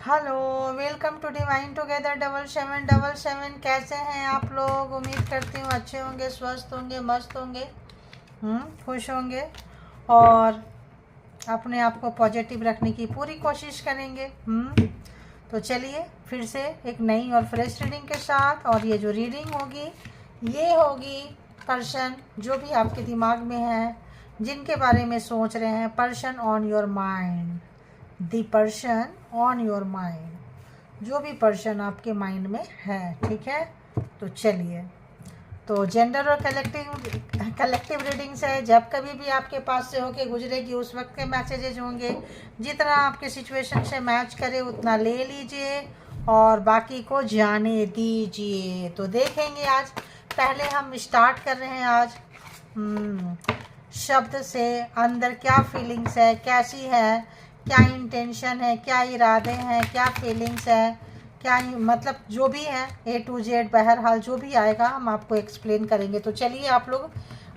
Hello, welcome to divine together 7777। कैसे हैं आप लोग? उम्मीद करती हूँ अच्छे होंगे, स्वस्थ होंगे, मस्त होंगे, खुश होंगे और अपने आप को पॉजिटिव रखने की पूरी कोशिश करेंगे। तो चलिए फिर से एक नई और फ्रेश रीडिंग के साथ। और ये जो रीडिंग होगी ये होगी पर्सन जो भी आपके दिमाग में है, जिनके बारे में सोच रहे हैं। Person on your mind, the person on your mind, जो भी पर्सन आपके माइंड में है, ठीक है। तो चलिए, तो जेंडर और कलेक्टिव रीडिंग्स है। जब कभी भी आपके पास से होके गुजरेगी उस वक्त के मैसेजेज होंगे। जितना आपके सिचुएशन से मैच करे उतना ले लीजिए और बाकी को जाने दीजिए। तो देखेंगे आज, पहले हम स्टार्ट कर रहे हैं आज शब्द से। अंदर क्या फीलिंग्स है, कैसी है, क्या इंटेंशन है, क्या इरादे हैं, क्या फीलिंग्स है, क्या मतलब जो भी है A to Z, बहरहाल जो भी आएगा हम आपको एक्सप्लेन करेंगे। तो चलिए, आप लोग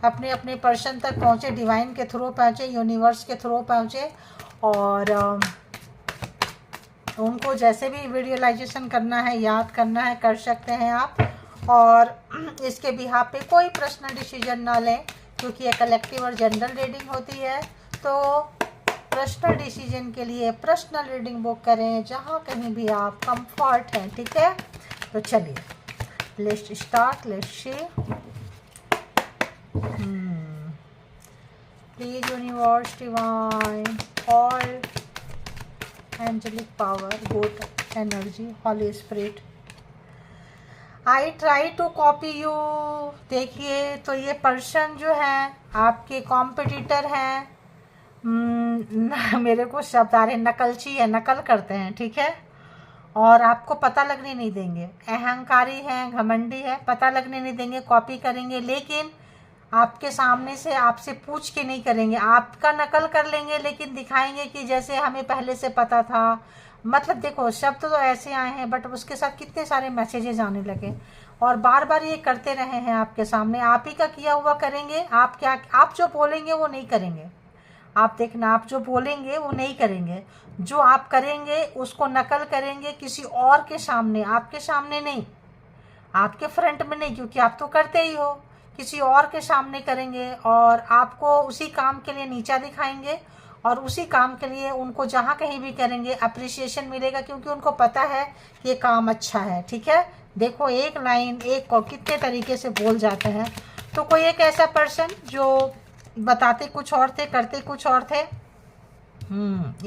अपने अपने पर्सन तक पहुँचे, डिवाइन के थ्रू पहुँचे, यूनिवर्स के थ्रू पहुँचे और उनको जैसे भी विजुअलाइजेशन करना है, याद करना है, कर सकते हैं आप। और इसके बिहाफ पे कोई पर्सनल डिसीजन ना लें, क्योंकि ये कलेक्टिव और जनरल रीडिंग होती है। तो पर्सनल डिसीजन के लिए पर्सनल रीडिंग बुक करें जहाँ कहीं भी आप कंफर्ट हैं, ठीक है। तो चलिए, let's start, let's see. Please universe, divine, all angelic power, good energy, holy spirit, I try to copy you. देखिए, तो ये पर्सन जो है आपके कॉम्पिटिटर हैं। मेरे को शब्द आ रहे, नकलची है, नकल करते हैं, ठीक है। और आपको पता लगने नहीं देंगे, अहंकारी हैं, घमंडी है, पता लगने नहीं देंगे, कॉपी करेंगे। लेकिन आपके सामने से आपसे पूछ के नहीं करेंगे, आपका नकल कर लेंगे, लेकिन दिखाएंगे कि जैसे हमें पहले से पता था। मतलब देखो, शब्द तो ऐसे आए हैं बट उसके साथ कितने सारे मैसेजेस आने लगे और बार बार ये करते रहे हैं आपके सामने। आप ही का किया हुआ करेंगे। आप जो बोलेंगे वो नहीं करेंगे। आप देखना, आप जो बोलेंगे वो नहीं करेंगे, जो आप करेंगे उसको नकल करेंगे किसी और के सामने, आपके सामने नहीं, आपके फ्रंट में नहीं, क्योंकि आप तो करते ही हो। किसी और के सामने करेंगे और आपको उसी काम के लिए नीचा दिखाएंगे और उसी काम के लिए उनको जहाँ कहीं भी करेंगे अप्रिसिएशन मिलेगा, क्योंकि उनको पता है कि ये काम अच्छा है, ठीक है। देखो, एक लाइन एक को कितने तरीके से बोल जाते हैं। तो कोई एक ऐसा पर्सन जो बताते कुछ और थे, करते कुछ और थे।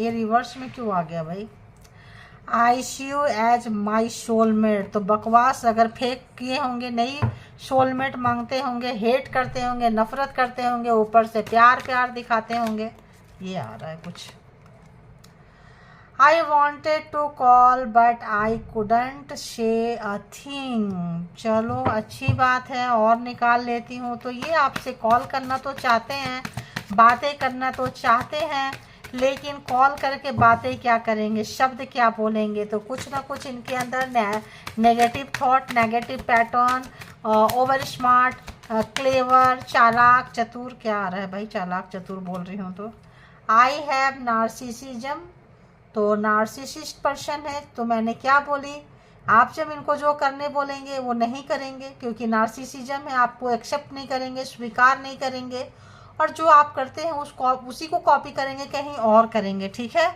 ये रिवर्स में क्यों आ गया भाई? आई सी यू एज माई सोलमेट। तो बकवास अगर फेक किए होंगे, नहीं, सोलमेट मांगते होंगे, हेट करते होंगे, नफरत करते होंगे, ऊपर से प्यार प्यार दिखाते होंगे। ये आ रहा है कुछ। I wanted to call but I couldn't say a thing. चलो, अच्छी बात है, और निकाल लेती हूँ। तो ये आपसे कॉल करना तो चाहते हैं, बातें करना तो चाहते हैं, लेकिन कॉल करके बातें क्या करेंगे, शब्द क्या बोलेंगे। तो कुछ ना कुछ इनके अंदर negative thought, negative pattern, over smart, clever, चालाक, चतुर। क्या आ रहा है भाई? चालाक चतुर बोल रही हूँ तो। I have narcissism. तो नार्सिसिस्ट पर्सन है। तो मैंने क्या बोली, आप जब इनको जो करने बोलेंगे वो नहीं करेंगे, क्योंकि नार्सिसिज्म है, आपको एक्सेप्ट नहीं करेंगे, स्वीकार नहीं करेंगे, और जो आप करते हैं उसको उसी को कॉपी करेंगे, कहीं और करेंगे, ठीक है।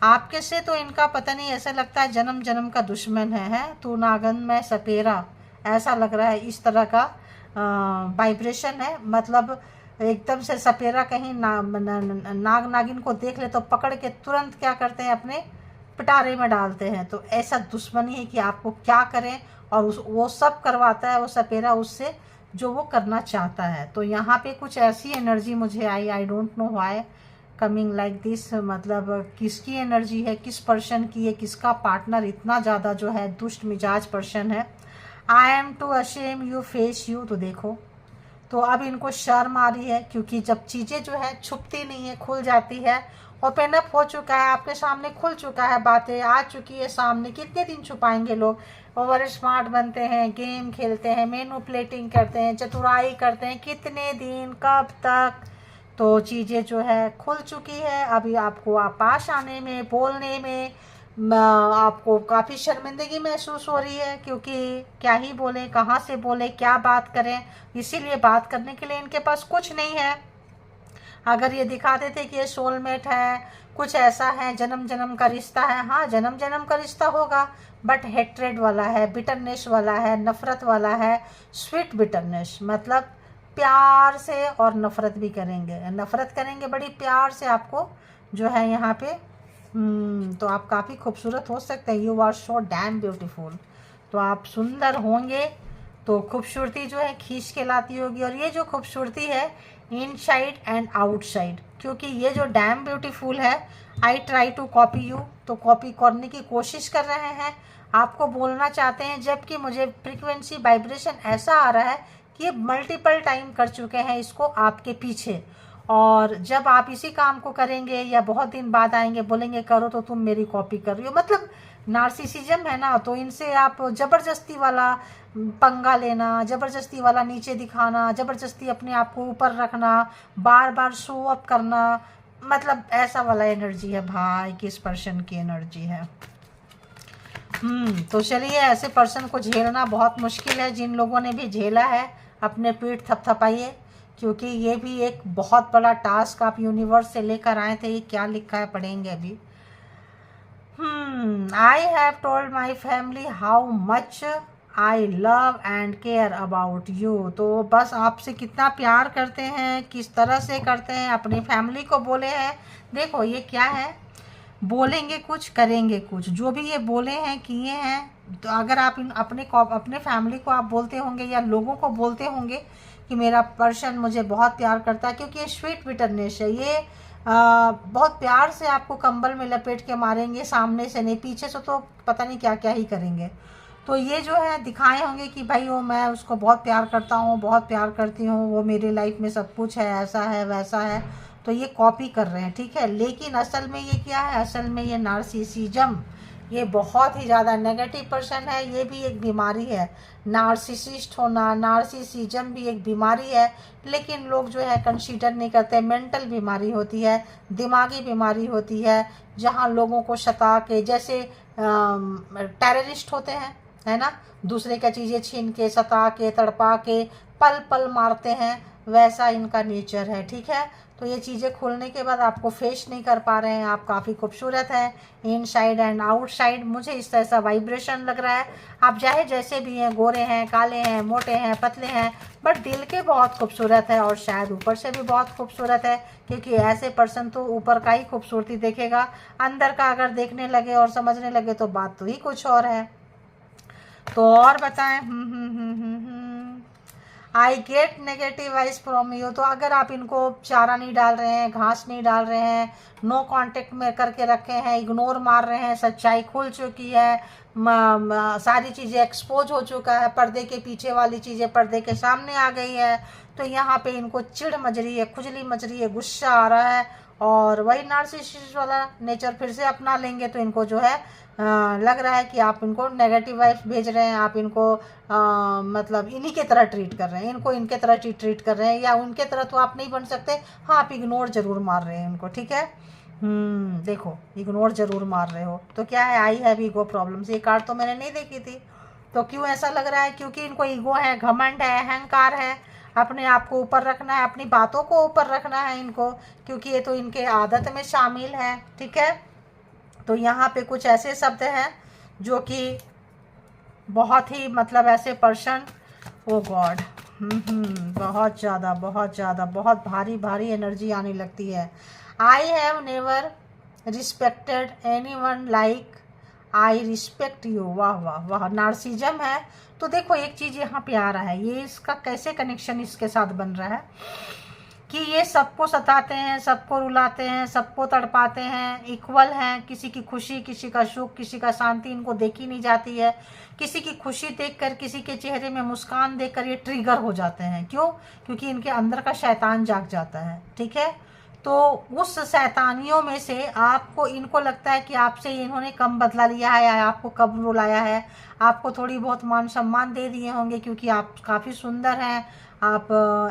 आपके से तो इनका पता नहीं, ऐसा लगता है जन्म जन्म का दुश्मन है। तू नागन में सपेरा, ऐसा लग रहा है, इस तरह का वाइब्रेशन है। मतलब एकदम से सपेरा कहीं नाग नागिन को देख ले तो पकड़ के तुरंत क्या करते हैं, अपने पिटारे में डालते हैं। तो ऐसा दुश्मनी है कि आपको क्या करें, और वो सब करवाता है वो सपेरा उससे जो वो करना चाहता है। तो यहाँ पे कुछ ऐसी एनर्जी मुझे I don't know why coming like this. मतलब किसकी एनर्जी है, किस पर्सन की है, किसका पार्टनर इतना ज़्यादा जो है दुष्ट मिजाज पर्सन है। I am too ashamed you face you. तो देखो, तो अब इनको शर्म आ रही है, क्योंकि जब चीज़ें जो है छुपती नहीं है, खुल जाती है। ओपन अप हो चुका है, आपके सामने खुल चुका है, बातें आ चुकी है सामने। कितने दिन छुपाएंगे लोग? ओवर स्मार्ट बनते हैं, गेम खेलते हैं, मैनिपुलेटिंग करते हैं, चतुराई करते हैं, कितने दिन, कब तक? तो चीज़ें जो है खुल चुकी है। अभी आपको पास आने में, बोलने में, आपको काफ़ी शर्मिंदगी महसूस हो रही है, क्योंकि क्या ही बोले, कहाँ से बोले, क्या बात करें, इसीलिए बात करने के लिए इनके पास कुछ नहीं है। अगर ये दिखाते थे कि ये सोलमेट है, कुछ ऐसा है, जन्म जन्म का रिश्ता है, हाँ जन्म जन्म का रिश्ता होगा, बट हेट्रेड वाला है, बिटरनेस वाला है, नफ़रत वाला है, स्वीट बिटरनेस, मतलब प्यार से, और नफ़रत भी करेंगे, नफ़रत करेंगे बड़ी प्यार से आपको जो है यहाँ पे। तो आप काफ़ी खूबसूरत हो सकते हैं। You are so damn beautiful. तो आप सुंदर होंगे तो खूबसूरती जो है खींच के लाती होगी, और ये जो खूबसूरती है इनसाइड एंड आउटसाइड, क्योंकि ये जो डैम ब्यूटीफुल है, I try to copy you, तो कॉपी करने की कोशिश कर रहे हैं, आपको बोलना चाहते हैं, जबकि मुझे फ्रीक्वेंसी वाइब्रेशन ऐसा आ रहा है कि ये मल्टीपल टाइम कर चुके हैं इसको आपके पीछे। और जब आप इसी काम को करेंगे या बहुत दिन बाद आएंगे बोलेंगे करो तो तुम मेरी कॉपी कर रही हो, मतलब नार्सिसिज्म है ना, तो इनसे आप ज़बरदस्ती वाला पंगा लेना, ज़बरदस्ती वाला नीचे दिखाना, ज़बरदस्ती अपने आप को ऊपर रखना, बार बार शो अप करना, मतलब ऐसा वाला एनर्जी है भाई, किस पर्सन की एनर्जी है। तो चलिए, ऐसे पर्सन को झेलना बहुत मुश्किल है। जिन लोगों ने भी झेला है अपने पीठ थपथपाइए, क्योंकि ये भी एक बहुत बड़ा टास्क आप यूनिवर्स से लेकर आए थे। ये क्या लिखा है पढ़ेंगे अभी। I have told my family how much I love and care about you. तो बस आपसे कितना प्यार करते हैं, किस तरह से करते हैं, अपनी फैमिली को बोले हैं। देखो ये क्या है, बोलेंगे कुछ करेंगे कुछ, जो भी ये बोले हैं किए हैं। तो अगर आप अपने फैमिली को आप बोलते होंगे या लोगों को बोलते होंगे कि मेरा पर्सन मुझे बहुत प्यार करता है, क्योंकि ये स्वीट बिटरनेस है, ये बहुत प्यार से आपको कंबल में लपेट के मारेंगे, सामने से नहीं, पीछे से तो पता नहीं क्या क्या ही करेंगे। तो ये जो है दिखाए होंगे कि भाई वो मैं उसको बहुत प्यार करता हूँ, बहुत प्यार करती हूँ, वो मेरी लाइफ में सब कुछ है, ऐसा है वैसा है। तो ये कॉपी कर रहे हैं, ठीक है। लेकिन असल में ये क्या है, असल में ये नार्सिसिज्म, ये बहुत ही ज़्यादा नेगेटिव पर्सन है। ये भी एक बीमारी है, नार्सिसिस्ट होना, नार्सिसिज्म भी एक बीमारी है। लेकिन लोग जो है कंसीडर नहीं करते। मेंटल बीमारी होती है, दिमागी बीमारी होती है, जहाँ लोगों को सता के, जैसे टेररिस्ट होते हैं, है ना, दूसरे का चीज़ें छीन के, सता के, तड़पा के, पल पल मारते हैं, वैसा इनका नेचर है, ठीक है। तो ये चीज़ें खोलने के बाद आपको फेस नहीं कर पा रहे हैं। आप काफ़ी खूबसूरत हैं इनसाइड एंड आउटसाइड, मुझे इस तरह सा वाइब्रेशन लग रहा है। आप चाहे जैसे भी हैं, गोरे हैं, काले हैं, मोटे हैं, पतले हैं, बट दिल के बहुत खूबसूरत है, और शायद ऊपर से भी बहुत खूबसूरत है, क्योंकि ऐसे पर्सन तो ऊपर का ही खूबसूरती देखेगा, अंदर का अगर देखने लगे और समझने लगे तो बात तो ही कुछ और है। तो और बताएं। I get negative wise from you. तो अगर आप इनको चारा नहीं डाल रहे हैं, घास नहीं डाल रहे हैं, नो कांटेक्ट में करके रखे हैं, इग्नोर मार रहे हैं, सच्चाई खुल चुकी है, सारी चीज़ें एक्सपोज हो चुका है, पर्दे के पीछे वाली चीज़ें पर्दे के सामने आ गई है, तो यहाँ पे इनको चिढ़ मच रही है, खुजली मच रही है, गुस्सा आ रहा है, और वही नार्सिसिस्ट वाला नेचर फिर से अपना लेंगे। तो इनको जो है लग रहा है कि आप इनको नेगेटिव वाइब्स भेज रहे हैं, आप इनको मतलब इन्हीं के तरह ट्रीट कर रहे हैं, इनको इनके तरह ट्रीट कर रहे हैं, या उनके तरह तो आप नहीं बन सकते, हाँ आप इग्नोर जरूर मार रहे हैं उनको, ठीक है। देखो इग्नोर जरूर मार रहे हो। तो क्या है, आई हैव ईगो प्रॉब्लम्स, ये कार्ड तो मैंने नहीं देखी थी। तो क्यों ऐसा लग रहा है, क्योंकि इनको ईगो है, घमंड है, अहंकार है, अपने आप को ऊपर रखना है, अपनी बातों को ऊपर रखना है इनको, क्योंकि ये तो इनके आदत में शामिल है, ठीक है। तो यहाँ पे कुछ ऐसे शब्द हैं जो कि बहुत ही मतलब ऐसे पर्सन, ओ गॉड, बहुत ज़्यादा बहुत ज़्यादा बहुत भारी भारी एनर्जी आने लगती है। I have never respected any one like I respect you. वाह वाह वाह, नार्सिज्म है। तो देखो एक चीज़ यहाँ पे आ रहा है, ये इसका कैसे कनेक्शन इसके साथ बन रहा है कि ये सबको सताते हैं, सबको रुलाते हैं, सबको तड़पाते हैं, इक्वल हैं, किसी की खुशी, किसी का सुख, किसी का शांति इनको देखी नहीं जाती है। किसी की खुशी देखकर, किसी के चेहरे में मुस्कान देखकर ये ट्रिगर हो जाते हैं। क्यों? क्योंकि इनके अंदर का शैतान जाग जाता है, ठीक है। तो उस शैतानियों में से आपको, इनको लगता है कि आपसे इन्होंने कम बदला लिया है, या आपको कम रुलाया है, आपको थोड़ी बहुत मान सम्मान दे दिए होंगे, क्योंकि आप काफ़ी सुंदर हैं, आप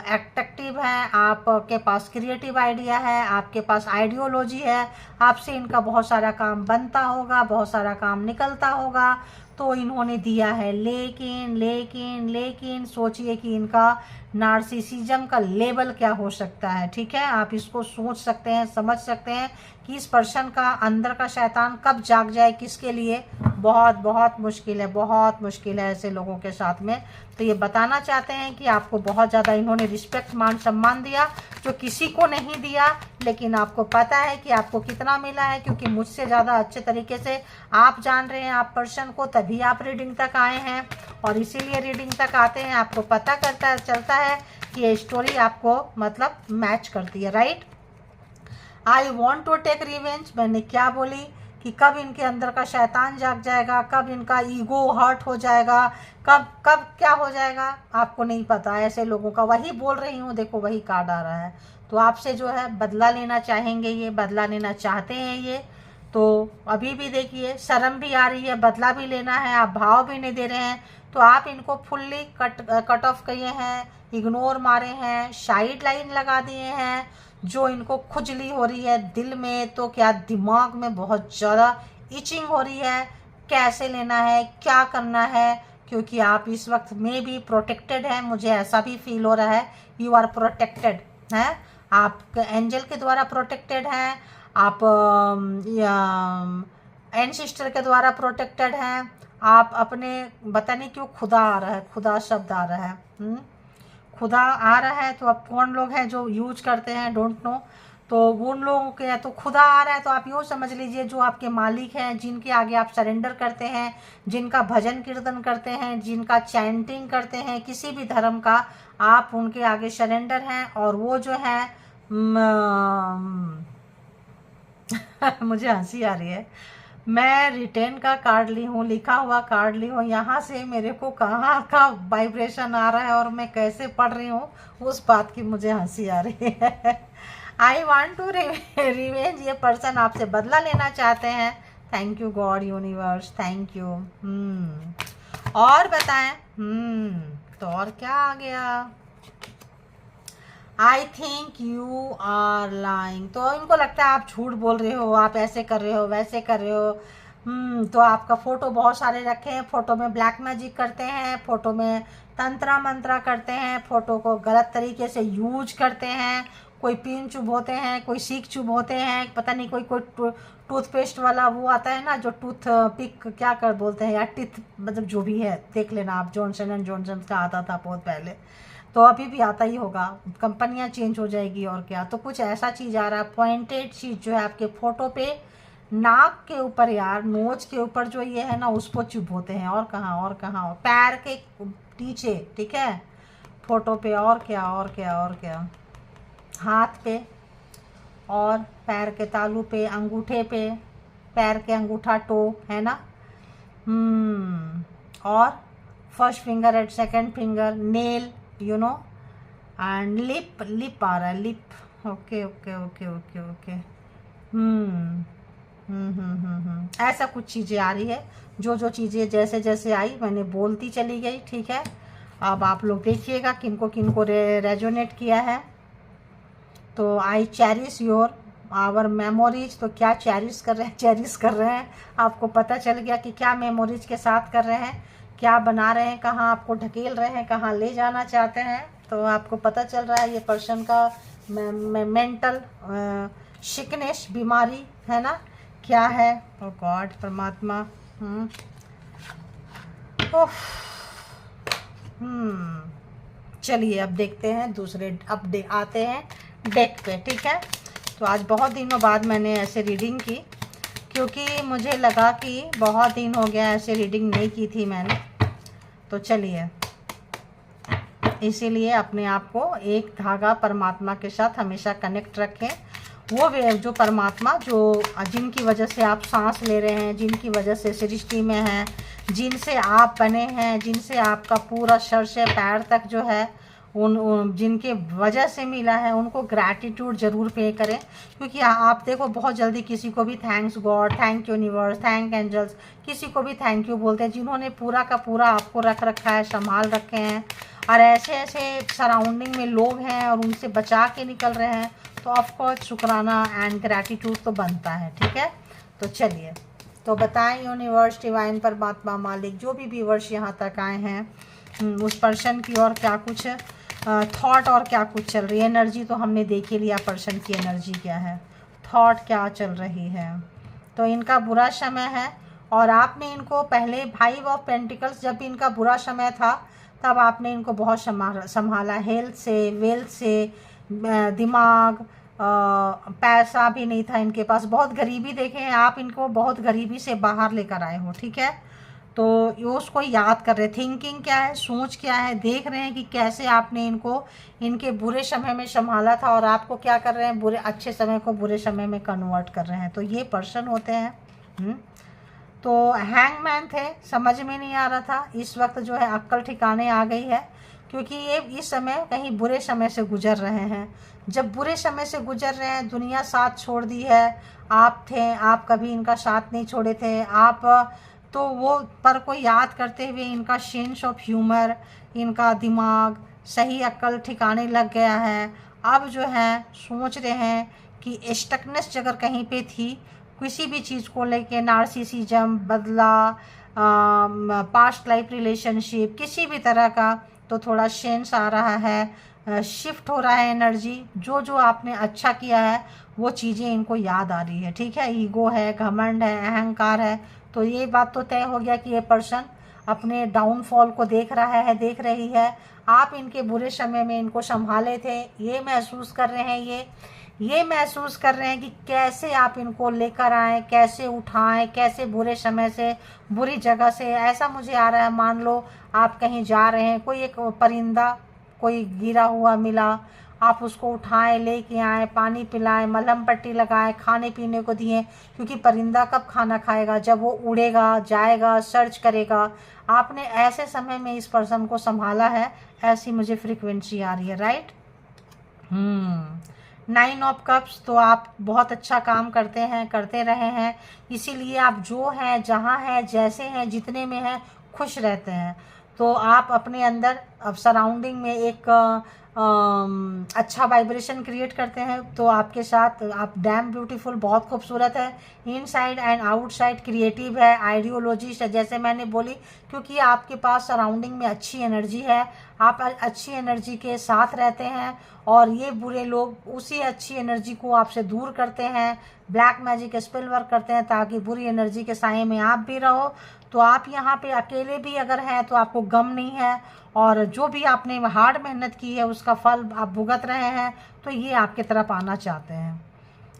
एट्रैक्टिव हैं, आपके पास क्रिएटिव आइडिया है, आपके पास आइडियोलॉजी है, आपसे इनका बहुत सारा काम बनता होगा, बहुत सारा काम निकलता होगा, तो इन्होंने दिया है। लेकिन लेकिन लेकिन सोचिए कि इनका नार्सिसिज्म का लेवल क्या हो सकता है। ठीक है, आप इसको सोच सकते हैं, समझ सकते हैं कि इस पर्सन का अंदर का शैतान कब जाग जाए किसके लिए। बहुत बहुत मुश्किल है, बहुत मुश्किल है ऐसे लोगों के साथ में। तो ये बताना चाहते हैं कि आपको बहुत ज़्यादा इन्होंने रिस्पेक्ट, मान सम्मान दिया जो किसी को नहीं दिया, लेकिन आपको पता है कि आपको कितना मिला है, क्योंकि मुझसे ज़्यादा अच्छे तरीके से आप जान रहे हैं आप पर्सन को, तभी आप रीडिंग तक आए हैं। और इसीलिए रीडिंग तक आते हैं, आपको पता चलता है कि ये स्टोरी आपको मतलब मैच करती है। Right, I want to take revenge, मैंने क्या बोली कि कब इनके अंदर का शैतान जाग जाएगा, कब इनका ईगो हर्ट हो जाएगा, कब कब क्या हो जाएगा आपको नहीं पता। ऐसे लोगों का वही बोल रही हूँ, देखो वही कार्ड आ रहा है। तो आपसे जो है बदला लेना चाहेंगे, ये बदला लेना चाहते हैं ये। तो अभी भी देखिए शर्म भी आ रही है, बदला भी लेना है, आप भाव भी नहीं दे रहे हैं। तो आप इनको फुल्ली कट ऑफ किए हैं, इग्नोर मारे हैं, साइड लाइन लगा दिए हैं। जो इनको खुजली हो रही है दिल में, तो क्या दिमाग में बहुत ज़्यादा इचिंग हो रही है, कैसे लेना है, क्या करना है, क्योंकि आप इस वक्त में भी प्रोटेक्टेड हैं। मुझे ऐसा भी फील हो रहा है, यू आर प्रोटेक्टेड हैं, आप एंजल के द्वारा प्रोटेक्टेड हैं, आप एंसेस्टर के द्वारा प्रोटेक्टेड हैं, आप अपने, पता नहीं क्यों खुदा आ रहा है, खुदा शब्द आ रहा है, खुदा आ रहा है। तो अब कौन लोग हैं जो यूज करते हैं, डोंट नो, तो उन लोगों के तो खुदा आ रहा है, तो आप यूँ समझ लीजिए जो आपके मालिक हैं, जिनके आगे आप सरेंडर करते हैं, जिनका भजन कीर्तन करते हैं, जिनका चैंटिंग करते हैं, किसी भी धर्म का, आप उनके आगे सरेंडर हैं। और वो जो है मुझे हंसी आ रही है, मैं रिटेन का कार्ड ली हूँ, लिखा हुआ कार्ड ली हूँ, यहाँ से मेरे को कहाँ का वाइब्रेशन आ रहा है और मैं कैसे पढ़ रही हूँ, उस बात की मुझे हंसी आ रही है। आई वॉन्ट टू रिवेंज, ये पर्सन आपसे बदला लेना चाहते हैं। Thank you god universe, thank you. और बताएं, तो और क्या आ गया। I think you are lying, तो इनको लगता है आप झूठ बोल रहे हो, आप ऐसे कर रहे हो, वैसे कर रहे हो। तो आपका फ़ोटो बहुत सारे रखे हैं, फ़ोटो में ब्लैक मैजिक करते हैं, फ़ोटो में तंत्रा मंत्रा करते हैं, फ़ोटो को गलत तरीके से यूज करते हैं। कोई पिन चुभ होते हैं, कोई सीख चुभ होते हैं, पता नहीं कोई टूथपेस्ट वाला वो आता है ना, जो टूथ पिक क्या कर बोलते हैं, या टिथ, मतलब जो भी है देख लेना आप, जॉनसन एंड जॉनसन का आता था बहुत पहले, तो अभी भी आता ही होगा, कंपनियां चेंज हो जाएगी और क्या। तो कुछ ऐसा चीज़ आ रहा है, पॉइंटेड चीज़ जो है आपके फ़ोटो पे, नाक के ऊपर यार, नोज के ऊपर जो ये है ना, उसको चुभ होते हैं। और कहाँ, और कहाँ, पैर के नीचे, ठीक है, फ़ोटो पे। और क्या, और क्या, और क्या, हाथ पे, और पैर के तालू पे, अंगूठे पे, पैर के अंगूठा टो है ना, और first finger and second finger, nail, you know, and lip, lip आ रहा है, lip. Okay okay okay okay okay, ऐसा कुछ चीज़ें आ रही है। जो जो चीज़ें जैसे जैसे आई मैंने बोलती चली गई, ठीक है। अब आप लोग देखिएगा किनको किनको रेजोनेट किया है। तो I cherish your our memories, तो क्या चेरिश कर रहे हैं, चेरिश कर रहे हैं, आपको पता चल गया कि क्या मेमोरीज के साथ कर रहे हैं, क्या बना रहे हैं, कहाँ आपको ढकेल रहे हैं, कहाँ ले जाना चाहते हैं। तो आपको पता चल रहा है ये पर्सन का मेंटल सिकनेस, बीमारी है ना, क्या है। ओ गॉड परमात्मा, चलिए अब देखते हैं दूसरे, अब आते हैं डेक पे, ठीक है। तो आज बहुत दिनों बाद मैंने ऐसे रीडिंग की, क्योंकि मुझे लगा कि बहुत दिन हो गया ऐसे रीडिंग नहीं की थी मैंने। तो चलिए, इसीलिए अपने आप को एक धागा परमात्मा के साथ हमेशा कनेक्ट रखें। वो जो परमात्मा जो जिनकी वजह से आप सांस ले रहे हैं, जिनकी वजह से सृष्टि में हैं, जिनसे आप बने हैं, जिनसे आपका पूरा सर से पैर तक जो है उन जिनके वजह से मिला है, उनको ग्रैटिट्यूड ज़रूर पे करें। क्योंकि आप देखो बहुत जल्दी किसी को भी thanks god, thank universe, thank angels, किसी को भी थैंक यू बोलते हैं, जिन्होंने पूरा का पूरा आपको रख रखा है, संभाल रखे हैं। और ऐसे ऐसे सराउंडिंग में लोग हैं और उनसे बचा के निकल रहे हैं, तो ऑफकोर्स शुक्राना एंड ग्रैटिट्यूड तो बनता है। ठीक है, तो चलिए, तो बताएं यूनिवर्स, डिवाइन, परमात्मा, मालिक, जो भी व्यूअर्स यहाँ तक आए हैं, उस पर्सन की और क्या कुछ थॉट और क्या कुछ चल रही है। एनर्जी तो हमने देख ही लिया, पर्सन की एनर्जी क्या है, थॉट क्या चल रही है। तो इनका बुरा समय है और आपने इनको पहले 5 ऑफ पेंटिकल्स, जब इनका बुरा समय था तब आपने इनको बहुत संभाला, हेल्थ से, वेल्थ से, दिमाग, पैसा भी नहीं था इनके पास, बहुत गरीबी देखे हैं आप, इनको बहुत गरीबी से बाहर लेकर आए हो। ठीक है, तो ये उसको याद कर रहे, थिंकिंग क्या है, सोच क्या है, देख रहे हैं कि कैसे आपने इनको इनके बुरे समय में संभाला था और आपको क्या कर रहे हैं, बुरे अच्छे समय को बुरे समय में कन्वर्ट कर रहे हैं। तो ये पर्सन होते हैं। तो हैंगमैन थे, समझ में नहीं आ रहा था, इस वक्त जो है अक्ल ठिकाने आ गई है, क्योंकि ये इस समय कहीं बुरे समय से गुजर रहे हैं। जब बुरे समय से गुजर रहे हैं, दुनिया साथ छोड़ दी है, आप थे, आप कभी इनका साथ नहीं छोड़े थे आप, तो वो पर को याद करते हुए इनका सेंस ऑफ ह्यूमर, इनका दिमाग, सही अक्ल ठिकाने लग गया है। अब जो है सोच रहे हैं कि स्टकनेस अगर कहीं पे थी किसी भी चीज़ को लेके, नार्सिसिज्म, बदला, पास्ट लाइफ रिलेशनशिप, किसी भी तरह का, तो थोड़ा सेंस आ रहा है, शिफ्ट हो रहा है एनर्जी, जो जो आपने अच्छा किया है वो चीज़ें इनको याद आ रही है। ठीक है, ईगो है, घमंड है, अहंकार है, तो ये बात तो तय हो गया कि ये पर्सन अपने डाउनफॉल को देख रहा है, देख रही है। आप इनके बुरे समय में इनको संभाले थे, ये महसूस कर रहे हैं, ये महसूस कर रहे हैं कि कैसे आप इनको लेकर आए, कैसे उठाएं, कैसे बुरे समय से, बुरी जगह से। ऐसा मुझे आ रहा है, मान लो आप कहीं जा रहे हैं, कोई एक परिंदा कोई गिरा हुआ मिला, आप उसको उठाएं, लेके आए, पानी पिलाएं, मलहम पट्टी लगाएं, खाने पीने को दिए, क्योंकि परिंदा कब खाना खाएगा, जब वो उड़ेगा, जाएगा, सर्च करेगा। आपने ऐसे समय में इस पर्सन को संभाला है, ऐसी मुझे फ्रीक्वेंसी आ रही है। राइट, 9 ऑफ कप्स, तो आप बहुत अच्छा काम करते हैं, करते रहे हैं, इसीलिए आप जो हैं, जहाँ हैं, जैसे हैं, जितने में हैं, खुश रहते हैं। तो आप अपने अंदर, अब सराउंडिंग में एक अच्छा वाइब्रेशन क्रिएट करते हैं। तो आपके साथ आप डैम ब्यूटीफुल, बहुत खूबसूरत है, इनसाइड एंड आउटसाइड, क्रिएटिव है, आइडियोलॉजिस्ट है, जैसे मैंने बोली, क्योंकि आपके पास सराउंडिंग में अच्छी एनर्जी है, आप अच्छी एनर्जी के साथ रहते हैं और ये बुरे लोग उसी अच्छी एनर्जी को आपसे दूर करते हैं, ब्लैक मैजिक स्पेल वर्क करते हैं ताकि बुरी एनर्जी के साए में आप भी रहो। तो आप यहाँ पे अकेले भी अगर हैं तो आपको गम नहीं है, और जो भी आपने हार्ड मेहनत की है उसका फल आप भुगत रहे हैं, तो ये आपके तरफ आना चाहते हैं।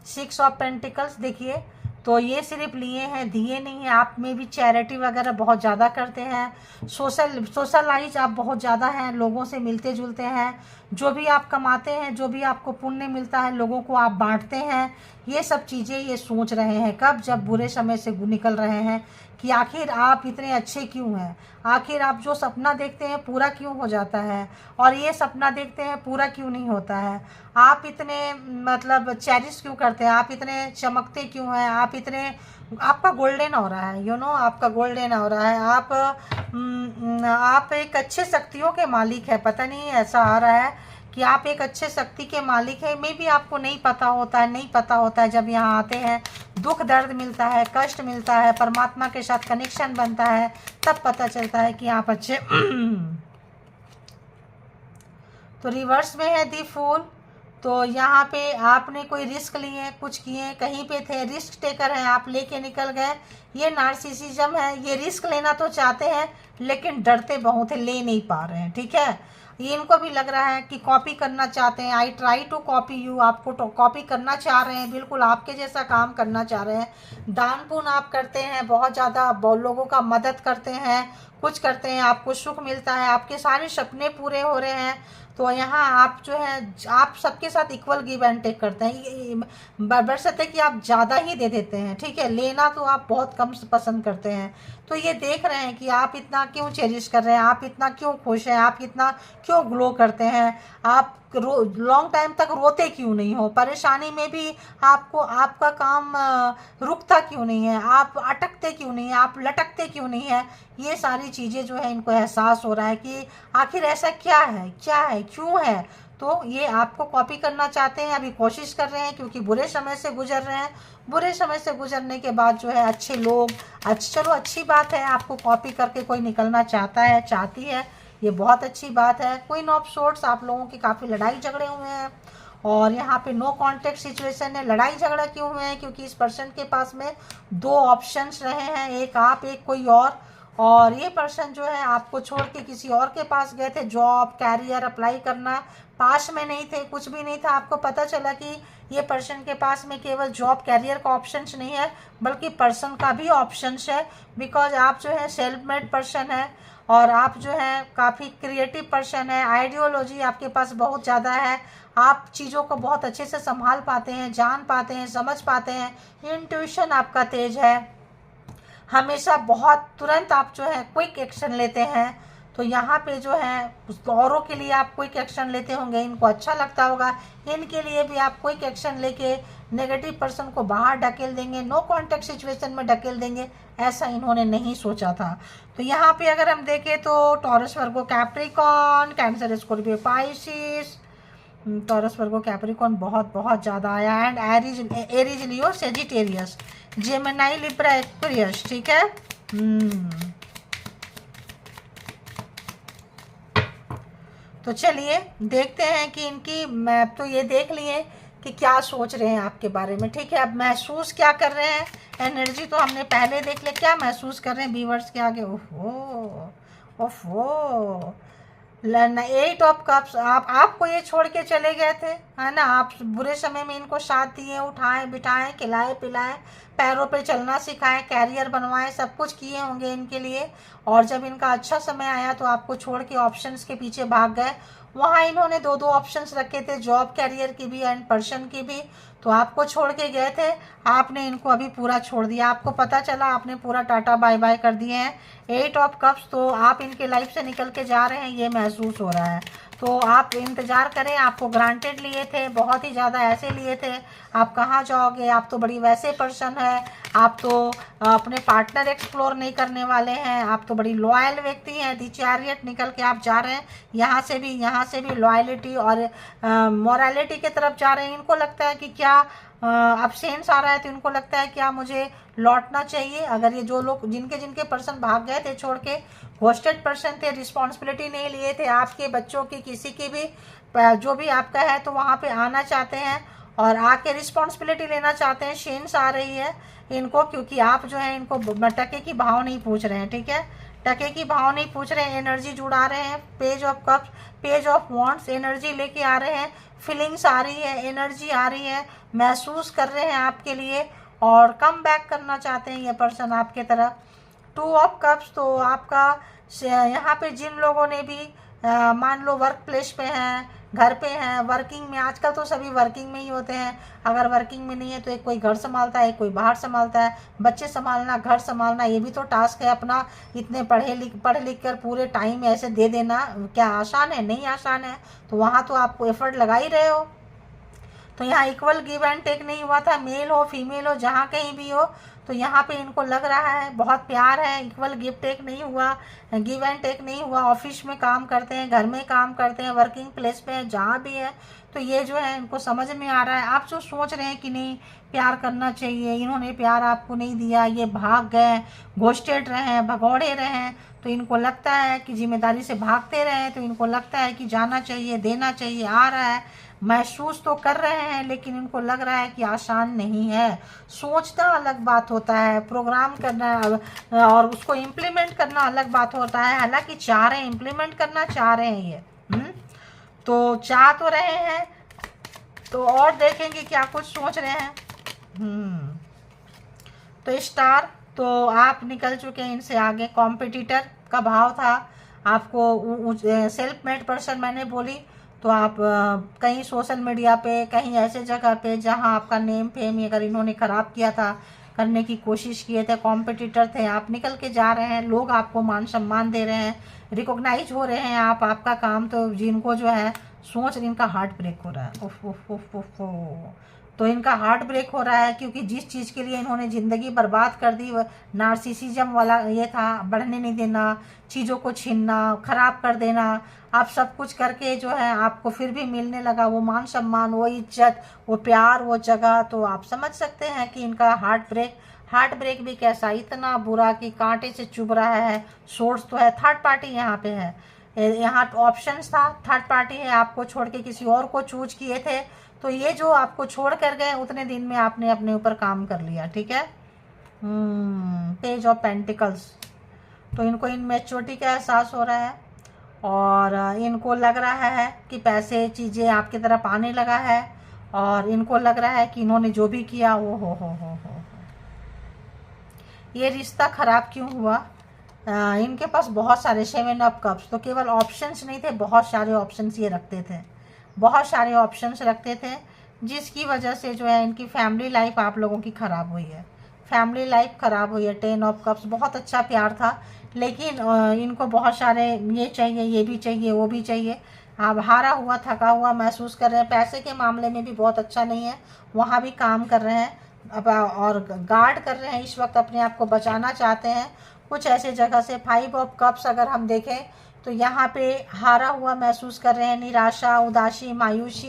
6 ऑफ पेंटिकल्स देखिए, तो ये सिर्फ लिए हैं, दिए नहीं हैं। आप में भी चैरिटी वगैरह बहुत ज़्यादा करते हैं, सोशलाइज आप बहुत ज़्यादा हैं, लोगों से मिलते जुलते हैं, जो भी आप कमाते हैं, जो भी आपको पुण्य मिलता है, लोगों को आप बांटते हैं। ये सब चीज़ें ये सोच रहे हैं कब, जब बुरे समय से निकल रहे हैं, कि आखिर आप इतने अच्छे क्यों हैं, आखिर आप जो सपना देखते हैं पूरा क्यों हो जाता है, और ये सपना देखते हैं पूरा क्यों नहीं होता है, आप इतने मतलब चेरिश क्यों करते हैं, आप इतने चमकते क्यों हैं, आप इतने, आपका गोल्डन हो रहा है, आपका गोल्डन हो रहा है, आप एक अच्छे शक्तियों के मालिक है। पता नहीं ऐसा आ रहा है कि आप एक अच्छे शक्ति के मालिक है। मे भी आपको नहीं पता होता है, जब यहाँ आते हैं दुख दर्द मिलता है, कष्ट मिलता है, परमात्मा के साथ कनेक्शन बनता है, तब पता चलता है कि आप अच्छे तो रिवर्स में है दी फूल, तो यहाँ पे आपने कोई रिस्क लिए, कुछ किए, कहीं पे थे, रिस्क टेकर हैं आप, लेके निकल गए। ये नार्सिसिज्म है, ये रिस्क लेना तो चाहते हैं लेकिन डरते बहुत है, ले नहीं पा रहे हैं। ठीक है, इनको भी लग रहा है कि कॉपी करना चाहते हैं, I try to copy you, आपको कॉपी करना चाह रहे हैं, बिल्कुल आपके जैसा काम करना चाह रहे हैं। दान पुण्य आप करते हैं, बहुत ज़्यादा लोगों का मदद करते हैं, कुछ करते हैं, आपको सुख मिलता है, आपके सारे सपने पूरे हो रहे हैं। तो यहाँ आप जो है, आप सबके साथ इक्वल गिव एंड टेक करते हैं, बशर्ते कि आप ज़्यादा ही दे देते हैं। ठीक है, लेना तो आप बहुत कम पसंद करते हैं। तो ये देख रहे हैं कि आप इतना क्यों चेरिश कर रहे हैं, आप इतना क्यों खुश हैं, आप इतना क्यों ग्लो करते हैं, आप लॉन्ग टाइम तक रोते क्यों नहीं हो, परेशानी में भी आपको आपका काम रुकता क्यों नहीं है, आप अटकते क्यों नहीं है, आप लटकते क्यों नहीं है। ये सारी चीज़ें जो है इनको एहसास हो रहा है कि आखिर ऐसा क्या है क्यों है। तो ये आपको कॉपी करना चाहते हैं, अभी कोशिश कर रहे हैं क्योंकि बुरे समय से गुजर रहे हैं। बुरे समय से गुजरने के बाद जो है अच्छे लोग, चलो अच्छी बात है, आपको कॉपी करके कोई निकलना चाहता है, चाहती है, ये बहुत अच्छी बात है। क्वीन ऑफ सोर्ड्स, आप लोगों की काफ़ी लड़ाई झगड़े हुए हैं और यहाँ पे नो कॉन्टेक्ट सिचुएशन है। लड़ाई झगड़ा क्यों हुए हैं, क्योंकि इस पर्सन के पास में दो ऑप्शंस रहे हैं, एक आप एक कोई और ये पर्सन जो है आपको छोड़ के किसी और के पास गए थे। जॉब कैरियर अप्लाई करना, पास में नहीं थे, कुछ भी नहीं था, आपको पता चला कि ये पर्सन के पास में केवल जॉब कैरियर का ऑप्शंस नहीं है बल्कि पर्सन का भी ऑप्शंस है। बिकॉज आप जो है सेल्फ मेड पर्सन है और आप जो है काफ़ी क्रिएटिव पर्सन है, आइडियोलॉजी आपके पास बहुत ज़्यादा है, आप चीज़ों को बहुत अच्छे से संभाल पाते हैं, जान पाते हैं, समझ पाते हैं, इंट्यूशन आपका तेज है, हमेशा बहुत तुरंत आप जो है क्विक एक्शन लेते हैं। तो यहाँ पे जो है औरों के लिए आप क्विक एक्शन लेते होंगे, इनको अच्छा लगता होगा, इनके लिए भी आप क्विक एक्शन लेके नेगेटिव पर्सन को बाहर ढकेल देंगे, नो कॉन्टेक्ट सिचुएशन में ढकेल देंगे, ऐसा इन्होंने नहीं सोचा था। तो यहाँ पे अगर हम देखें तो Taurus Virgo Capricorn, cancer Scorpio Pisces, Taurus Virgo Capricorn बहुत बहुत ज़्यादा आया, and Aries Leo Sagittarius, Gemini Libra Aquarius, ठीक है। तो चलिए देखते हैं कि इनकी मैप तो ये देख लिए कि क्या सोच रहे हैं आपके बारे में, ठीक है। अब महसूस क्या कर रहे हैं, एनर्जी तो हमने पहले देख लिया, क्या महसूस कर रहे हैं व्यूअर्स के आगे। ओहो ओहो, 8 ऑफ कप्स, आपको ये छोड़ के चले गए थे, है ना। आप बुरे समय में इनको साथ दिए, उठाएं बिठाएं, खिलाए पिलाएं, पैरों पे चलना सिखाएं, कैरियर बनवाएं, सब कुछ किए होंगे इनके लिए। और जब इनका अच्छा समय आया तो आपको छोड़ के ऑप्शंस के पीछे भाग गए। वहाँ इन्होंने दो ऑप्शंस रखे थे, जॉब कैरियर की भी एंड पर्सन की भी, तो आपको छोड़ के गए थे, आपने इनको अभी पूरा छोड़ दिया, आपको पता चला, आपने पूरा टाटा बाय बाय कर दिए हैं। 8 ऑफ कप्स, तो आप इनके लाइफ से निकल के जा रहे हैं, ये महसूस हो रहा है। तो आप इंतज़ार करें, आपको ग्रांटेड लिए थे, बहुत ही ज़्यादा ऐसे लिए थे, आप कहाँ जाओगे, आप तो बड़ी वैसे पर्सन है, आप तो अपने पार्टनर एक्सप्लोर नहीं करने वाले हैं, आप तो बड़ी लॉयल व्यक्ति हैं। दी चैरियट निकल के आप जा रहे हैं, यहाँ से भी लॉयलिटी और मोरालिटी की तरफ जा रहे हैं। इनको लगता है कि क्या अब्सेंस आ रहा है, तो इनको लगता है क्या मुझे लौटना चाहिए। अगर ये जो लोग जिनके पर्सन भाग गए थे छोड़ के, घोस्टेड पर्सन थे, रिस्पॉन्सिबिलिटी नहीं लिए थे आपके बच्चों की, किसी की भी, जो भी आपका है, तो वहाँ पे आना चाहते हैं और आके रिस्पॉन्सिबिलिटी लेना चाहते हैं। शेन्स आ रही है इनको, क्योंकि आप जो है इनको टके की भाव नहीं पूछ रहे हैं, ठीक है, टके की भाव नहीं पूछ रहे हैं, एनर्जी जुड़ा रहे हैं। Page of cups, page of wands, energy लेके आ रहे हैं, फीलिंग्स आ रही है, एनर्जी आ रही है, महसूस कर रहे हैं आपके लिए और कम बैक करना चाहते हैं ये पर्सन आपके तरफ। 2 ऑफ कप्स, तो आपका यहाँ पे जिन लोगों ने भी मान लो वर्क प्लेस पे हैं, घर पे हैं, वर्किंग में, आजकल तो सभी वर्किंग में ही होते हैं, अगर वर्किंग में नहीं है तो एक कोई घर संभालता है, कोई बाहर संभालता है, बच्चे संभालना, घर संभालना, ये भी तो टास्क है अपना। इतने पढ़ लिख कर पूरे टाइम ऐसे दे देना क्या आसान है, नहीं आसान है। तो वहाँ तो आप एफर्ट लगा ही रहे हो। तो यहाँ इक्वल गिव एंड टेक नहीं हुआ था, मेल हो फीमेल हो जहाँ कहीं भी हो, तो यहाँ पे इनको लग रहा है बहुत प्यार है, इक्वल गिव टेक नहीं हुआ, गिव एंड टेक नहीं हुआ। ऑफिस में काम करते हैं, घर में काम करते हैं, वर्किंग प्लेस पे हैं, जहाँ भी है, तो ये जो है इनको समझ में आ रहा है। आप जो सोच रहे हैं कि नहीं प्यार करना चाहिए, इन्होंने प्यार आपको नहीं दिया, ये भाग गए, घोस्टेड रहे हैं, भगौड़े रहे हैं, तो इनको लगता है कि जिम्मेदारी से भागते रहे, तो इनको लगता है कि जाना चाहिए, देना चाहिए, आ रहा है, महसूस तो कर रहे हैं, लेकिन इनको लग रहा है कि आसान नहीं है। सोचना अलग बात होता है, प्रोग्राम करना और उसको इम्प्लीमेंट करना अलग बात होता है। हालांकि चाह रहे हैं, इम्प्लीमेंट करना चाह रहे हैं ये, तो चाह तो रहे हैं, तो और देखेंगे क्या कुछ सोच रहे हैं। तो स्टार, तो आप निकल चुके हैं इनसे आगे। कॉम्पिटिटर का भाव था आपको, सेल्फ मेड पर्सन मैंने बोली, तो आप कहीं सोशल मीडिया पे, कहीं ऐसे जगह पे जहां आपका नेम फेम अगर इन्होंने ख़राब किया था, करने की कोशिश किए थे, कॉम्पिटिटर थे, आप निकल के जा रहे हैं, लोग आपको मान सम्मान दे रहे हैं, रिकॉग्नाइज हो रहे हैं आप, आपका काम तो जिनको जो है सोच रही इनका हार्ट ब्रेक हो रहा है। उफ उफ उफ उफ उफ। तो इनका हार्ट ब्रेक हो रहा है क्योंकि जिस चीज़ के लिए इन्होंने ज़िंदगी बर्बाद कर दी, वो नार्सिसिज्म वाला ये था, बढ़ने नहीं देना, चीज़ों को छीनना, ख़राब कर देना। आप सब कुछ करके जो है आपको फिर भी मिलने लगा वो मान सम्मान, वो इज्जत, वो प्यार, वो जगह। तो आप समझ सकते हैं कि इनका हार्ट ब्रेक भी कैसा, इतना बुरा कि कांटे से चुभ रहा है। सोर्स तो है, थर्ड पार्टी यहाँ पे है, यहाँ ऑप्शंस था, थर्ड पार्टी है, आपको छोड़ के किसी और को चूज किए थे। तो ये जो आपको छोड़ कर गए उतने दिन में आपने अपने ऊपर काम कर लिया, ठीक है। Page of pentacles. तो इनको इनमेच्योरिटी का एहसास हो रहा है और इनको लग रहा है कि पैसे चीज़ें आपकी तरफ आने लगा है और इनको लग रहा है कि इन्होंने जो भी किया वो हो। ये रिश्ता ख़राब क्यों हुआ? इनके पास बहुत सारे 7 ऑफ कप्स, तो केवल ऑप्शंस नहीं थे, बहुत सारे ऑप्शंस ये रखते थे, बहुत सारे ऑप्शंस रखते थे, जिसकी वजह से जो है इनकी फैमिली लाइफ आप लोगों की ख़राब हुई है, फैमिली लाइफ ख़राब हुई है। 10 ऑफ कप्स, बहुत अच्छा प्यार था, लेकिन इनको बहुत सारे ये चाहिए, ये भी चाहिए, वो भी चाहिए। आप हारा हुआ, थका हुआ महसूस कर रहे हैं। पैसे के मामले में भी बहुत अच्छा नहीं है, वहाँ भी काम कर रहे हैं अब और गार्ड कर रहे हैं इस वक्त, अपने आप को बचाना चाहते हैं कुछ ऐसे जगह से। 5 ऑफ कप्स अगर हम देखें तो यहाँ पे हारा हुआ महसूस कर रहे हैं, निराशा, उदासी, मायूसी।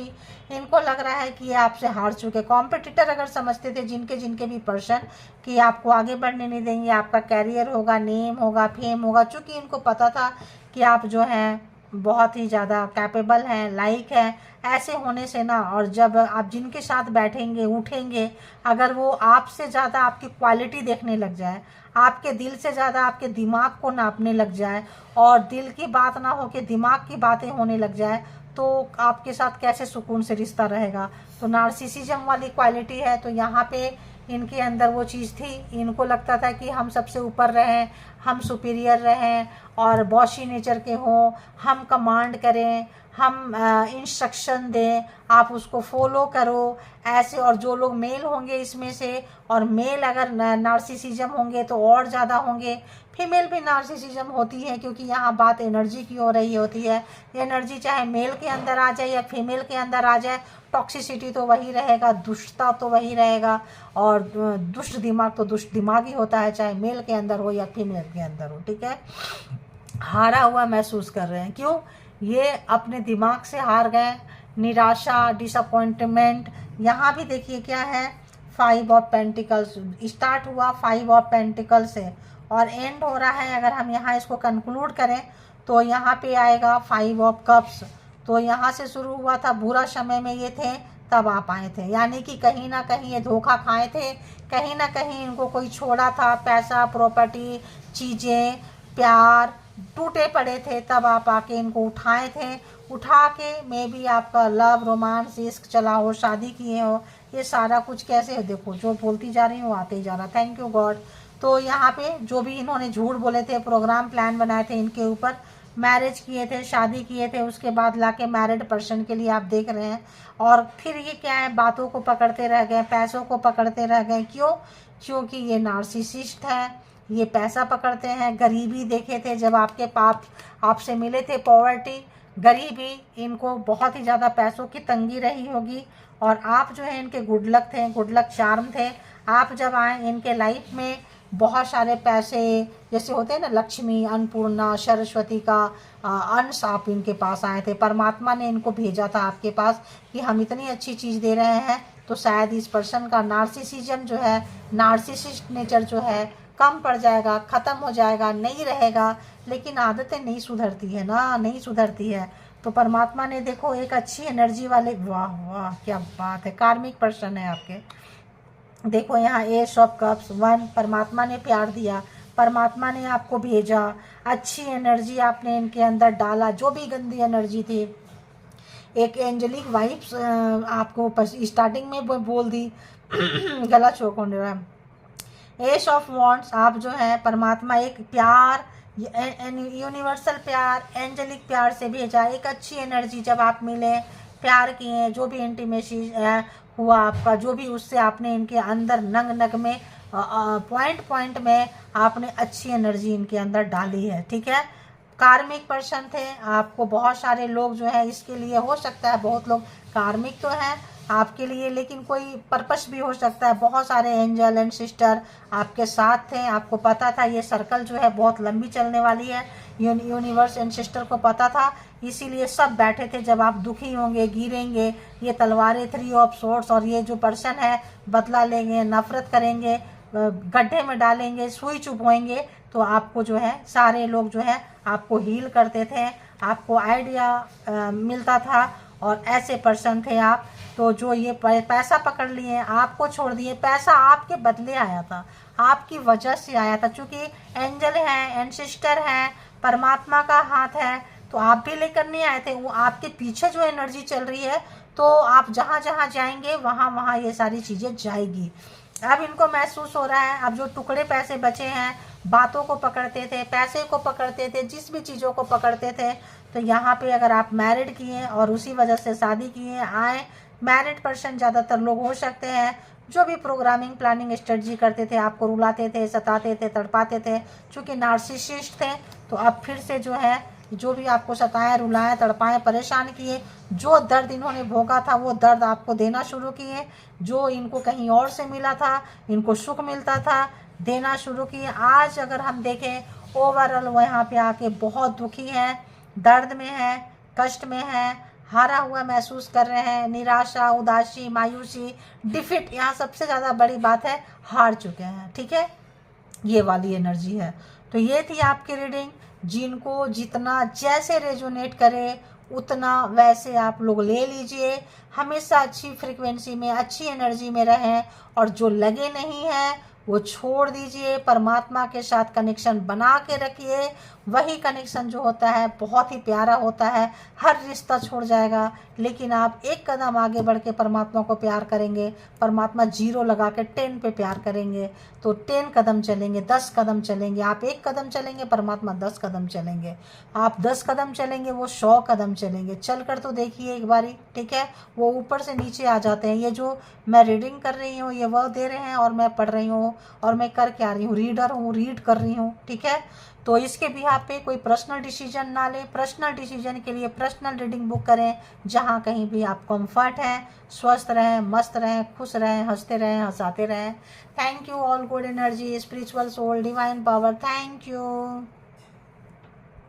इनको लग रहा है कि ये आपसे हार चुके। कॉम्पिटिटर अगर समझते थे जिनके भी पर्सन कि आपको आगे बढ़ने नहीं देंगे, आपका कैरियर होगा, नेम होगा, फेम होगा, चूँकि इनको पता था कि आप जो हैं बहुत ही ज़्यादा कैपेबल हैं, लाइक हैं। ऐसे होने से ना, और जब आप जिनके साथ बैठेंगे उठेंगे, अगर वो आपसे ज़्यादा आपकी क्वालिटी देखने लग जाए, आपके दिल से ज़्यादा आपके दिमाग को नापने लग जाए और दिल की बात ना हो के दिमाग की बातें होने लग जाए, तो आपके साथ कैसे सुकून से रिश्ता रहेगा। तो नार्सिसिज्म वाली क्वालिटी है, तो यहाँ पे इनके अंदर वो चीज़ थी। इनको लगता था कि हम सबसे ऊपर रहें, हम सुपीरियर रहें और बॉसी नेचर के हों, हम कमांड करें, हम इंस्ट्रक्शन दें, आप उसको फॉलो करो ऐसे। और जो लोग मेल होंगे इसमें से, और मेल अगर नार्सिसिज्म होंगे तो और ज़्यादा होंगे। फीमेल भी नार्सिसिज्म होती है, क्योंकि यहाँ बात एनर्जी की हो रही होती है। एनर्जी चाहे मेल के अंदर आ जाए या फीमेल के अंदर आ जाए, टॉक्सिसिटी तो वही रहेगा, दुष्टता तो वही रहेगा। और दुष्ट दिमाग तो दुष्ट दिमाग ही होता है, चाहे मेल के अंदर हो या फीमेल के अंदर हो, ठीक है। हारा हुआ महसूस कर रहे हैं, क्यों? ये अपने दिमाग से हार गए। निराशा, डिसअपॉइंटमेंट। यहाँ भी देखिए क्या है, 5 ऑफ पेंटिकल्स स्टार्ट हुआ 5 ऑफ पेंटिकल से और एंड हो रहा है। अगर हम यहाँ इसको कंक्लूड करें तो यहाँ पे आएगा 5 ऑफ कप्स। तो यहाँ से शुरू हुआ था, बुरा समय में ये थे तब आप आए थे, यानी कि कहीं ना कहीं ये धोखा खाए थे, कहीं ना कहीं इनको कोई छोड़ा था। पैसा, प्रॉपर्टी, चीज़ें, प्यार टूटे पड़े थे, तब आप आके इनको उठाए थे। उठा के मे भी आपका लव, रोमांस, इश्क चला हो, शादी किए हो, ये सारा कुछ कैसे हो। देखो जो बोलती जा रही हूँ आते ही जा रहा। Thank you God. तो यहाँ पे जो भी इन्होंने झूठ बोले थे, प्रोग्राम प्लान बनाए थे इनके ऊपर, मैरिज किए थे, शादी किए थे, उसके बाद लाके मैरिड पर्सन के लिए आप देख रहे हैं। और फिर ये क्या है, बातों को पकड़ते रह गए, पैसों को पकड़ते रह गए। क्यों? क्योंकि ये नार्सिसिस्ट है, ये पैसा पकड़ते हैं। गरीबी देखे थे जब आपके पाप आपसे मिले थे, पॉवर्टी, गरीबी, इनको बहुत ही ज़्यादा पैसों की तंगी रही होगी। और आप जो है इनके गुड लक थे, गुड लक चार्म थे। आप जब आए इनके लाइफ में बहुत सारे पैसे, जैसे होते हैं ना लक्ष्मी, अन्नपूर्णा, सरस्वती का अंश आप इनके पास आए थे। परमात्मा ने इनको भेजा था आपके पास कि हम इतनी अच्छी चीज़ दे रहे हैं, तो शायद इस पर्सन का नार्सिसिज्म जो है, नार्सिसिस्ट नेचर जो है कम पड़ जाएगा, ख़त्म हो जाएगा, नहीं रहेगा। लेकिन आदतें नहीं सुधरती है ना, नहीं सुधरती है। तो परमात्मा ने देखो एक अच्छी एनर्जी वाले, वाह वाह क्या बात है, कार्मिक पर्सन है आपके। देखो यहाँ एस ऑफ कप्स 1, परमात्मा ने प्यार दिया, परमात्मा ने आपको भेजा, अच्छी एनर्जी आपने इनके अंदर डाला, जो भी गंदी एनर्जी थी। एक एंजेलिक वाइब्स आपको स्टार्टिंग में बोल दी गला चौक होने रहा है। एस ऑफ वॉन्ड्स, आप जो है परमात्मा एक प्यार, यूनिवर्सल प्यार, एंजेलिक प्यार से भेजा। एक अच्छी एनर्जी जब आप मिले, प्यार किए, जो भी इंटीमेसी हुआ आपका, जो भी उससे आपने इनके अंदर नंग नग में पॉइंट पॉइंट में आपने अच्छी एनर्जी इनके अंदर डाली है, ठीक है। कार्मिक पर्सन थे, आपको बहुत सारे लोग जो है इसके लिए, हो सकता है बहुत लोग कार्मिक तो हैं आपके लिए, लेकिन कोई पर्पस भी हो सकता है। बहुत सारे एंजल एंड सिस्टर आपके साथ थे, आपको पता था ये सर्कल जो है बहुत लंबी चलने वाली है, यूनिवर्स एंड सिस्टर को पता था, इसीलिए सब बैठे थे। जब आप दुखी होंगे, गिरेंगे, ये तलवारें 3 ऑफ सोर्ड्स, और ये जो पर्सन है बदला लेंगे, नफरत करेंगे, गड्ढे में डालेंगे, सुई चुभवाएंगे, तो आपको जो है सारे लोग जो है आपको हील करते थे, आपको आइडिया मिलता था। और ऐसे पर्सन थे आप, तो जो ये पैसा पकड़ लिए, आपको छोड़ दिए, पैसा आपके बदले आया था, आपकी वजह से आया था, क्योंकि एंजल हैं, एंसेस्टर हैं, परमात्मा का हाथ है, तो आप भी लेकर नहीं आए थे, वो आपके पीछे जो एनर्जी चल रही है, तो आप जहाँ जहाँ जाएंगे वहाँ वहाँ ये सारी चीज़ें जाएगी। अब इनको महसूस हो रहा है, अब जो टुकड़े पैसे बचे हैं, बातों को पकड़ते थे, पैसे को पकड़ते थे, जिस भी चीज़ों को पकड़ते थे, तो यहाँ पे अगर आप मैरिड किए और उसी वजह से शादी किए, आए, मैरिड पर्सन ज़्यादातर लोग हो सकते हैं, जो भी प्रोग्रामिंग प्लानिंग स्ट्रेटजी करते थे, आपको रुलाते थे, सताते थे, तड़पाते थे, चूँकि नार्सिसिस्ट थे, तो अब फिर से जो है, जो भी आपको सताएं, रुलाएं, तड़पाएं, परेशान किए, जो दर्द इन्होंने भोगा था वो दर्द आपको देना शुरू किए, जो इनको कहीं और से मिला था, इनको सुख मिलता था, देना शुरू किए। आज अगर हम देखें ओवरऑल, वो यहाँ पे आके बहुत दुखी हैं, दर्द में हैं, कष्ट में हैं, हारा हुआ महसूस कर रहे हैं, निराशा, उदासी, मायूसी, डिफिट, यहाँ सबसे ज़्यादा बड़ी बात है, हार चुके हैं। ठीक है, ये वाली एनर्जी है। तो ये थी आपकी रीडिंग, जिनको जितना जैसे रेजोनेट करे उतना वैसे आप लोग ले लीजिए। हमेशा अच्छी फ्रीक्वेंसी में, अच्छी एनर्जी में रहें, और जो लगे नहीं है वो छोड़ दीजिए, परमात्मा के साथ कनेक्शन बना के रखिए। वही कनेक्शन जो होता है बहुत ही प्यारा होता है, हर रिश्ता छोड़ जाएगा, लेकिन आप एक कदम आगे बढ़ के परमात्मा को प्यार करेंगे, परमात्मा 0 लगा के 10 पे प्यार करेंगे, तो 10 कदम चलेंगे, 10 कदम चलेंगे, आप 1 कदम चलेंगे, परमात्मा 10 कदम चलेंगे, आप 10 कदम चलेंगे, वो 100 कदम चलेंगे। चल कर तो देखिए एक बारी, ठीक है, वो ऊपर से नीचे आ जाते हैं। ये जो मैं रीडिंग कर रही हूँ, ये वह दे रहे हैं, और मैं पढ़ रही हूँ, और मैं कर क्या रही हूँ, रीडर हूँ, रीड कर रही हूँ। ठीक है, तो इसके बिहाफ पे कोई पर्सनल डिसीजन ना ले, पर्सनल डिसीजन के लिए पर्सनल रीडिंग बुक करें, जहाँ कहीं भी आप कंफर्ट हैं, स्वस्थ रहें, मस्त रहें, खुश रहें, हंसते रहें, हंसाते रहें। Thank you all good energy, spiritual soul, divine power, thank you.